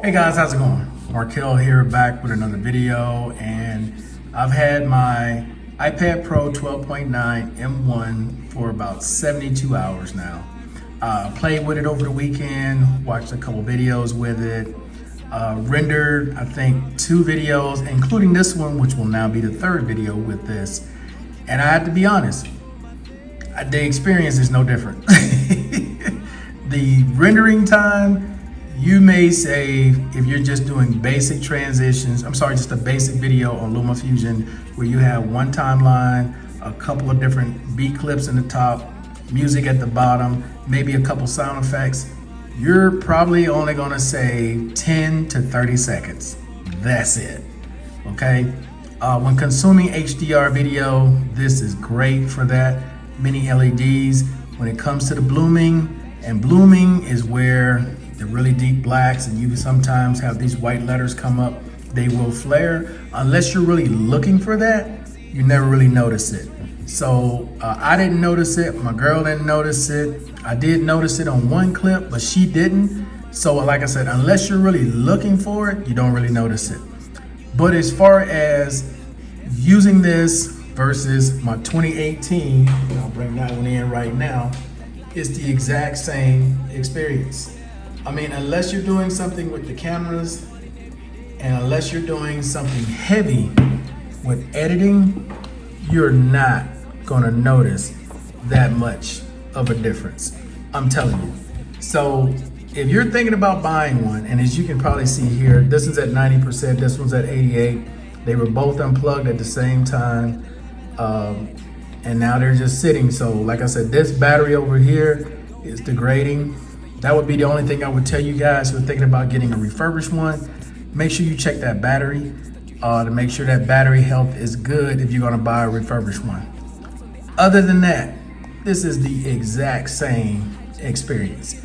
Hey guys, how's it going? Markel here, back with another video, and I've had my iPad Pro 12.9 M1 for about 72 hours now. Played with it over the weekend, watched a couple videos with it, rendered I think 2 videos, including this one, which will now be the 3rd video with this. And I have to be honest, the experience is no different. The rendering time, you may say, if you're just doing basic transitions, just a basic video on LumaFusion where you have one timeline, a couple of different beat clips in the top, music at the bottom, maybe a couple sound effects, you're probably only gonna say 10 to 30 seconds. That's it, okay? When consuming HDR video, this is great for that. Many LEDs. When it comes to the blooming, and blooming is where the really deep blacks, and you sometimes have these white letters come up, they will flare. Unless you're really looking for that, you never really notice it. So I didn't notice it, my girl didn't notice it. I did notice it on one clip, but she didn't. So like I said, unless you're really looking for it, you don't really notice it. But as far as using this versus my 2018, I'll bring that one in right now, it's the exact same experience. I mean, unless you're doing something with the cameras and unless you're doing something heavy with editing, you're not gonna notice that much of a difference. I'm telling you. So if you're thinking about buying one, and as you can probably see here, this is at 90%, this one's at 88. They were both unplugged at the same time. And now they're just sitting. So like I said, this battery over here is degrading. That would be the only thing I would tell you guys who are thinking about getting a refurbished one. Make sure you check that battery to make sure that battery health is good if you're gonna buy a refurbished one. Other than that, this is the exact same experience.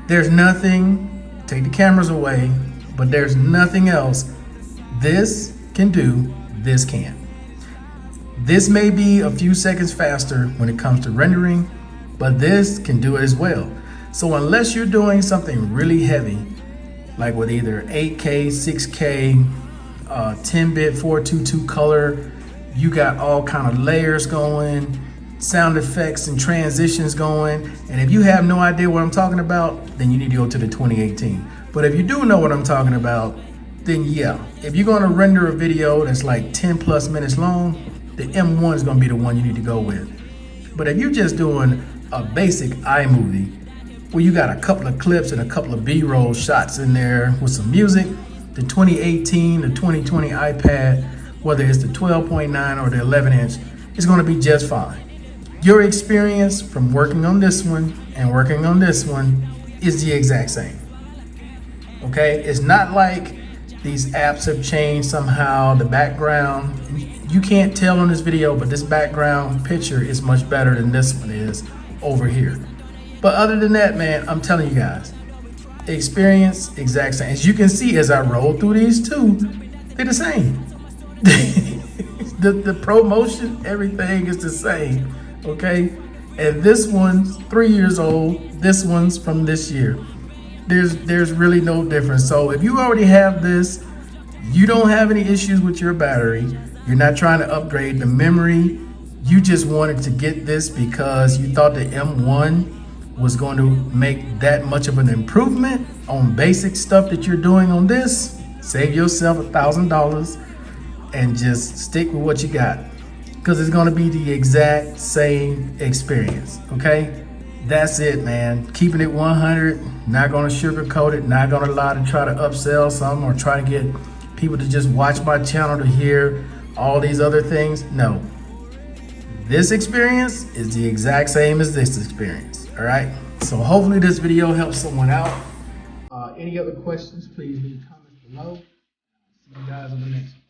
There's nothing, take the cameras away, but there's nothing else this can do, this can. This may be a few seconds faster when it comes to rendering, but this can do it as well. So unless you're doing something really heavy, like with either 8K, 6K, 10-bit 422 color, you got all kind of layers going, sound effects and transitions going, and if you have no idea what I'm talking about, then you need to go to the 2018. But if you do know what I'm talking about, then yeah, if you're gonna render a video that's like 10 plus minutes long, the M1 is gonna be the one you need to go with. But if you're just doing a basic iMovie, where you got a couple of clips and a couple of B-roll shots in there with some music, the 2018, the 2020 iPad, whether it's the 12.9 or the 11-inch, it's gonna be just fine. Your experience from working on this one and working on this one is the exact same, okay? It's not like these apps have changed somehow, the background. You can't tell on this video, but this background picture is much better than this one is over here. But other than that, man, I'm telling you guys, experience exact same. As you can see, as I roll through these two, they're the same. the ProMotion, everything is the same, okay? And this one's 3 years old, this one's from this year. There's really no difference. So if you already have this, you don't have any issues with your battery, you're not trying to upgrade the memory, you just wanted to get this because you thought the M1 was going to make that much of an improvement on basic stuff that you're doing on this, save yourself $1,000 and just stick with what you got, because it's going to be the exact same experience, okay? That's it, man. Keeping it 100, not going to sugarcoat it, not going to lie to try to upsell something or try to get people to just watch my channel to hear all these other things. No. This experience is the exact same as this experience, all right? So hopefully this video helps someone out. Any other questions, please leave comments below. See you guys on the next one.